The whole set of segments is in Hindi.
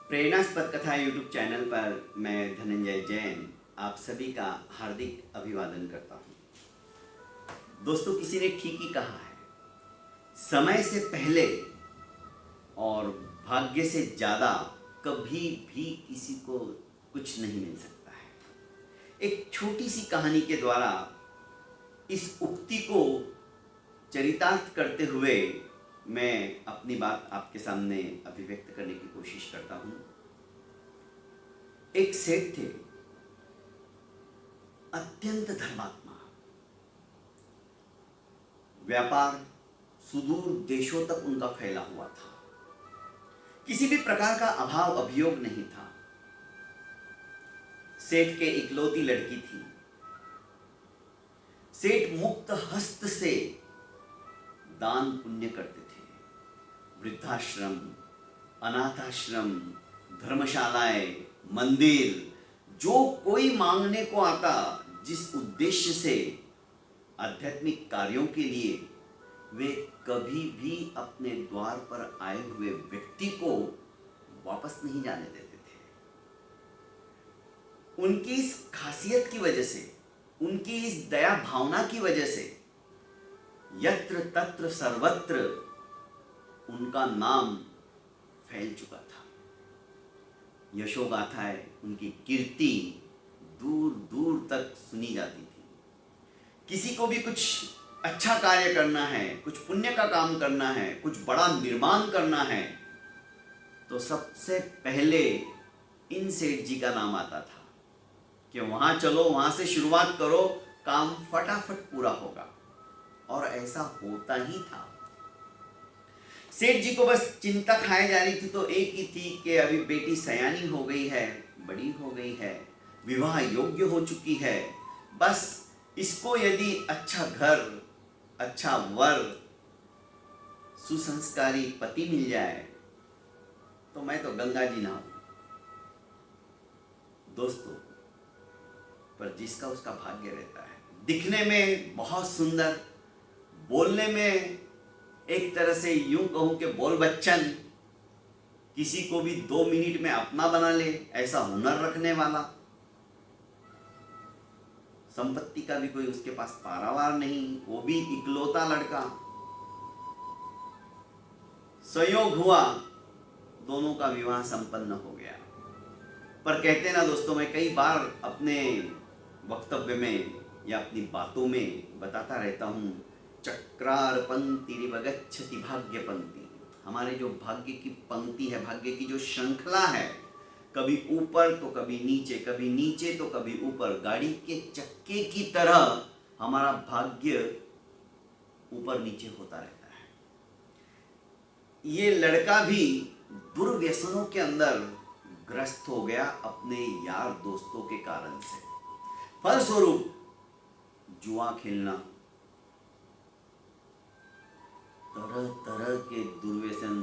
प्रेरणास्पद कथा यूट्यूब चैनल पर मैं धनंजय जैन आप सभी का हार्दिक अभिवादन करता हूँ। दोस्तों, किसी ने ठीक ही कहा है, समय से पहले और भाग्य से ज़्यादा कभी भी किसी को कुछ नहीं मिल सकता है। एक छोटी सी कहानी के द्वारा इस उक्ति को चरितार्थ करते हुए मैं अपनी बात आपके सामने अभिव्यक्त करने की कोशिश करता हूं। एक सेठ थे, अत्यंत धर्मात्मा। व्यापार सुदूर देशों तक उनका फैला हुआ था। किसी भी प्रकार का अभाव अभियोग नहीं था। सेठ के इकलौती लड़की थी। सेठ मुक्त हस्त से दान पुण्य करते थे। वृद्धाश्रम, अनाथाश्रम, धर्मशालाएं, मंदिर, जो कोई मांगने को आता, जिस उद्देश्य से आध्यात्मिक कार्यों के लिए, वे कभी भी अपने द्वार पर आए हुए व्यक्ति को वापस नहीं जाने देते थे। उनकी इस खासियत की वजह से, उनकी इस दया भावना की वजह से यत्र तत्र सर्वत्र उनका नाम फैल चुका था। यशोगाथाएं, उनकी कीर्ति दूर दूर तक सुनी जाती थी। किसी को भी कुछ अच्छा कार्य करना है, कुछ पुण्य का काम करना है, कुछ बड़ा निर्माण करना है, तो सबसे पहले इन सेठ जी का नाम आता था कि वहां चलो, वहां से शुरुआत करो, काम फटाफट पूरा होगा। और ऐसा होता ही था। सेठ जी को बस चिंता खाए जा रही थी तो एक ही थी कि अभी बेटी सयानी हो गई है, बड़ी हो गई है, विवाह योग्य हो चुकी है। बस इसको यदि अच्छा घर, अच्छा वर, सुसंस्कारी पति मिल जाए तो मैं तो गंगा जी नहाऊं। दोस्तों, पर जिसका उसका भाग्य रहता है। दिखने में बहुत सुंदर, बोलने में एक तरह से यूं कहूं कि बोल बच्चन, किसी को भी 2 मिनट में अपना बना ले, ऐसा हुनर रखने वाला, संपत्ति का भी कोई उसके पास पारावार नहीं, वो भी इकलौता लड़का। संयोग हुआ, दोनों का विवाह संपन्न हो गया। पर कहते ना दोस्तों, मैं कई बार अपने वक्तव्य में या अपनी बातों में बताता रहता हूं, चक्रार पंक्ति गच्छति भाग्य पंक्ति। हमारे जो भाग्य की पंक्ति है, भाग्य की जो श्रृंखला है, कभी ऊपर तो कभी नीचे, कभी नीचे तो कभी ऊपर, गाड़ी के चक्के की तरह हमारा भाग्य ऊपर नीचे होता रहता है। ये लड़का भी दुर्व्यसनों के अंदर ग्रस्त हो गया अपने यार दोस्तों के कारण से। फलस्वरूप जुआ खेलना, तरह तरह के दुर्व्यसन,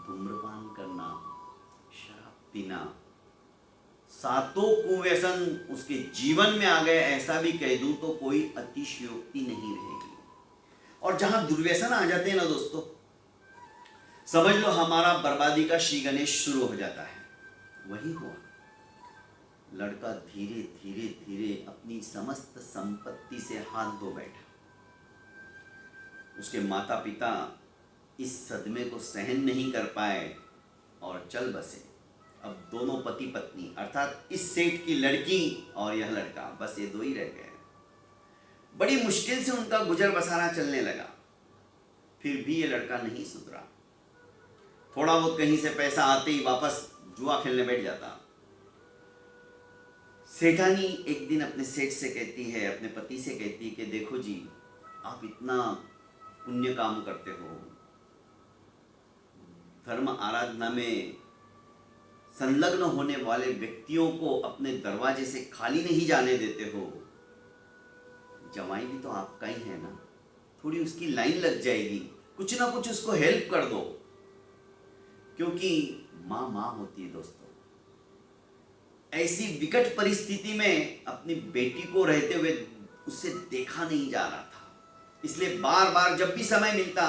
धूम्रपान करना, शराब पीना, सातों कुव्यसन उसके जीवन में आ गए, ऐसा भी कह दूं तो कोई अतिशयोक्ति नहीं रहेगी। और जहां दुर्व्यसन आ जाते हैं ना दोस्तों, समझ लो हमारा बर्बादी का श्री गणेश शुरू हो जाता है। वही हुआ। लड़का धीरे धीरे धीरे अपनी समस्त संपत्ति से हाथ धो बैठा। उसके माता पिता इस सदमे को सहन नहीं कर पाए और चल बसे। अब दोनों पति पत्नी, अर्थात इस सेठ की लड़की और यह लड़का, बस ये दो ही रह गए। बड़ी मुश्किल से उनका गुजर बसाना चलने लगा। फिर भी ये लड़का नहीं सुधरा। थोड़ा बहुत कहीं से पैसा आते ही वापस जुआ खेलने बैठ जाता। सेठानी एक दिन अपने सेठ से कहती है, अपने पति से कहती है कि देखो जी, आप इतना पुण्य काम करते हो, धर्म आराधना में संलग्न होने वाले व्यक्तियों को अपने दरवाजे से खाली नहीं जाने देते हो, जमाई भी तो आपका ही है ना, थोड़ी उसकी लाइन लग जाएगी, कुछ ना कुछ उसको हेल्प कर दो। क्योंकि माँ माँ होती है दोस्तों। ऐसी विकट परिस्थिति में अपनी बेटी को रहते हुए उससे देखा नहीं जा रहा था, इसलिए बार बार जब भी समय मिलता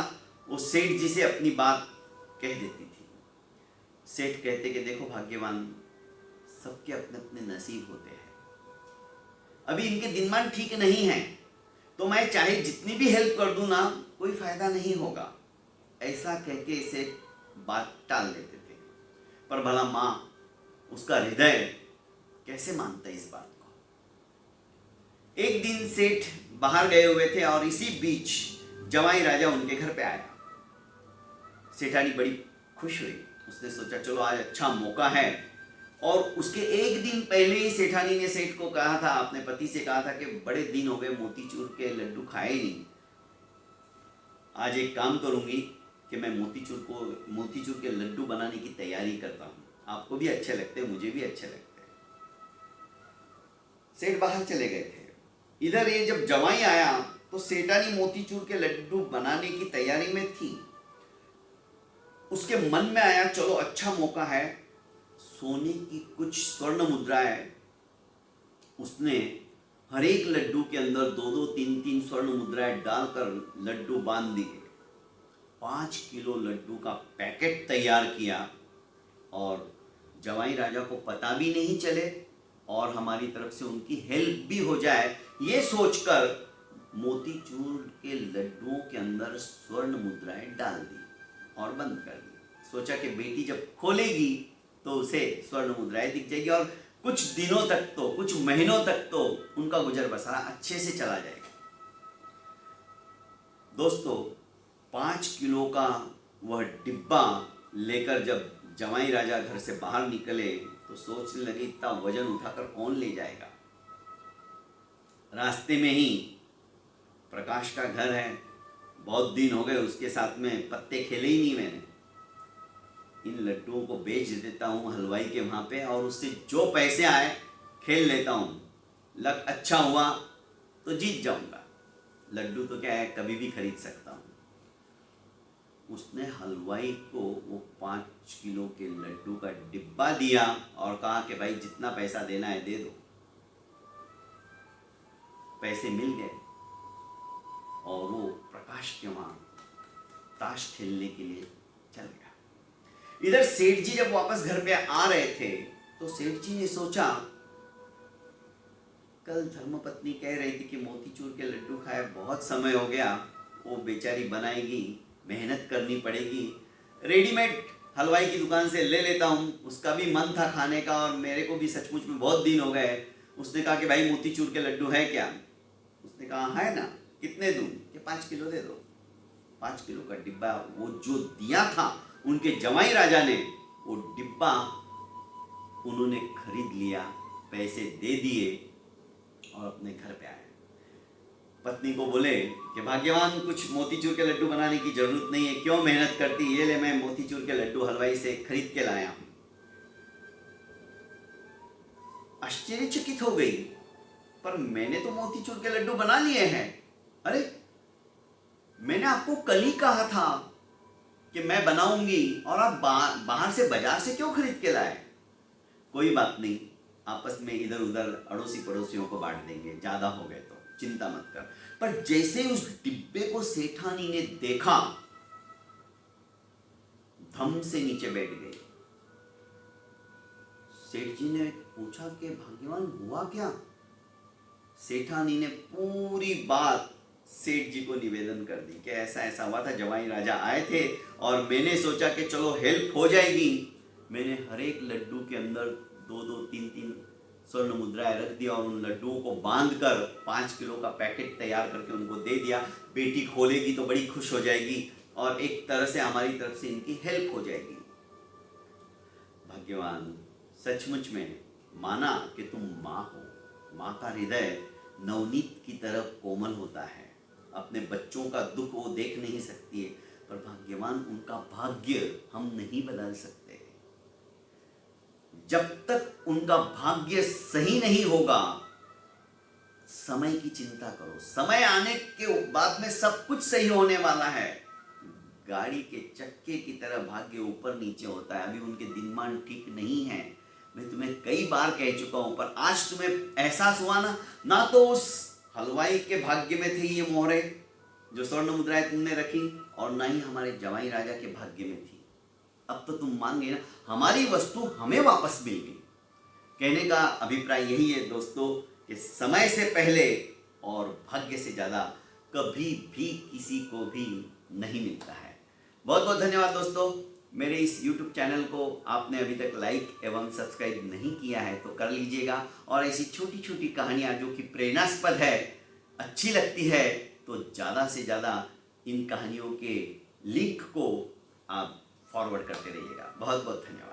वो सेठ जी से अपनी बात कह देती थी। सेठ कहते कि देखो भाग्यवान, सबके अपने अपने नसीब होते हैं, अभी इनके दिनमान ठीक नहीं है, तो मैं चाहे जितनी भी हेल्प कर दूं ना, कोई फायदा नहीं होगा। ऐसा कह के इसे बात टाल देते थे। पर भला माँ, उसका हृदय कैसे मानता इस बात को। एक दिन सेठ बाहर गए हुए थे और इसी बीच जवाई राजा उनके घर पे आया। सेठानी बड़ी खुश हुई, उसने सोचा चलो आज अच्छा मौका है। और उसके एक दिन पहले ही सेठानी ने सेठ को कहा था, अपने पति से कहा था कि बड़े दिन हो गए मोतीचूर के लड्डू खाए नहीं, आज एक काम करूंगी कि मैं मोतीचूर के लड्डू बनाने की तैयारी करता हूँ, आपको भी अच्छे लगते हैं, मुझे भी अच्छे लगते हैं। सेठ बाहर चले गए थे। इधर ये जब जवाई आया तो सेठानी मोतीचूर के लड्डू बनाने की तैयारी में थी। उसके मन में आया चलो अच्छा मौका है, सोने की कुछ स्वर्ण मुद्राएं उसने हर एक लड्डू के अंदर 2-2, 3-3 स्वर्ण मुद्राएं डालकर लड्डू बांध दिए। 5 किलो लड्डू का पैकेट तैयार किया और जवाई राजा को पता भी नहीं चले और हमारी तरफ से उनकी हेल्प भी हो जाए, ये सोचकर मोतीचूर के लड्डुओं के अंदर स्वर्ण मुद्राएं डाल दी और बंद कर दी। सोचा कि बेटी जब खोलेगी तो उसे स्वर्ण मुद्राएं दिख जाएगी और कुछ दिनों तक तो, कुछ महीनों तक तो उनका गुजर बसरा अच्छे से चला जाएगा। दोस्तों, 5 किलो का वह डिब्बा लेकर जब जवाई राजा घर से बाहर निकले तो सोचने लगे इतना वजन उठाकर कौन ले जाएगा। रास्ते में ही प्रकाश का घर है, बहुत दिन हो गए उसके साथ में पत्ते खेले ही नहीं मैंने, इन लड्डुओं को बेच देता हूँ हलवाई के वहाँ पे और उससे जो पैसे आए खेल लेता हूँ, लक अच्छा हुआ तो जीत जाऊँगा, लड्डू तो क्या है कभी भी खरीद सकता हूँ। उसने हलवाई को वो 5 किलो के लड्डू का डिब्बा दिया और कहा कि भाई जितना पैसा देना है दे दो। पैसे मिल गए और वो प्रकाश के वहाँ ताश खेलने के लिए चल गया। इधर सेठ जी जब वापस घर पे आ रहे थे तो सेठ जी ने सोचा कल धर्मपत्नी कह रही थी कि मोतीचूर के लड्डू खाए बहुत समय हो गया, वो बेचारी बनाएगी, मेहनत करनी पड़ेगी, रेडीमेड हलवाई की दुकान से ले लेता हूँ। उसका भी मन था खाने का और मेरे को भी सचमुच में बहुत दिन हो गए। उसने कहा कि भाई मोतीचूर के लड्डू है क्या? उसने कहा है ना, कितने दूं? कि 5 किलो दे दो। 5 किलो का डिब्बा वो जो दिया था उनके जवाई राजा ने, वो डिब्बा उन्होंने खरीद लिया, पैसे दे दिए और अपने घर पे आए। पत्नी को बोले कि भाग्यवान कुछ मोतीचूर के लड्डू बनाने की जरूरत नहीं है, क्यों मेहनत करती, ये ले मैं मोतीचूर के लड्डू हलवाई से खरीद के लाया हूं। आश्चर्यचकित हो गई, पर मैंने तो मोतीचूर के लड्डू बना लिए हैं। अरे मैंने आपको कल ही कहा था कि मैं बनाऊंगी और आप बाहर से बाजार से क्यों खरीद के लाए? कोई बात नहीं, आपस में इधर उधर अड़ोसी पड़ोसियों को बांट देंगे, ज्यादा हो गए तो चिंता मत कर। पर जैसे उस डिब्बे को सेठानी ने देखा, धम से नीचे बैठ गई। सेठ जी ने पूछा कि भाग्यवान हुआ क्या? सेठानी ने पूरी बात सेठ जी को निवेदन कर दी कि ऐसा ऐसा हुआ था, जवाई राजा आए थे और मैंने सोचा कि चलो हेल्प हो जाएगी। मैंने हर एक लड्डू के अंदर 2-2, 3-3 स्वर्ण मुद्राएं रख दिया और उन लड्डुओं को बांधकर 5 किलो का पैकेट तैयार करके उनको दे दिया। बेटी खोलेगी तो बड़ी खुश हो जाएगी और एक तरह से हमारी तरफ से इनकी हेल्प हो जाएगी। भाग्यवान सचमुच में माना कि तुम माँ हो। माँ का हृदय नवनीत की तरफ कोमल होता है, अपने बच्चों का दुख वो देख नहीं सकती है, पर भाग्यवान उनका भाग्य हम नहीं बदल सकते। जब तक उनका भाग्य सही नहीं होगा, समय की चिंता करो, समय आने के बाद में सब कुछ सही होने वाला है। गाड़ी के चक्के की तरह भाग्य ऊपर नीचे होता है। अभी उनके दिनमान ठीक नहीं है, मैं तुम्हें कई बार कह चुका हूं, पर आज तुम्हें एहसास हुआ ना तो उस हलवाई के भाग्य में थे ये मोहरे जो स्वर्ण मुद्राएं तुमने रखी, और ना ही हमारे जवाई राजा के भाग्य में थी। अब तो तुम मान गए ना, हमारी वस्तु हमें वापस मिल गई। कहने का अभिप्राय यही है दोस्तों कि समय से पहले और भाग्य से ज़्यादा कभी भी किसी को भी नहीं मिलता है। बहुत बहुत धन्यवाद दोस्तों। मेरे इस YouTube चैनल को आपने अभी तक लाइक एवं सब्सक्राइब नहीं किया है तो कर लीजिएगा, और ऐसी छोटी छोटी कहानियाँ जो कि प्रेरणास्पद है, अच्छी लगती है, तो ज़्यादा से ज़्यादा इन कहानियों के लिंक को आप फॉरवर्ड करते रहिएगा। बहुत बहुत धन्यवाद।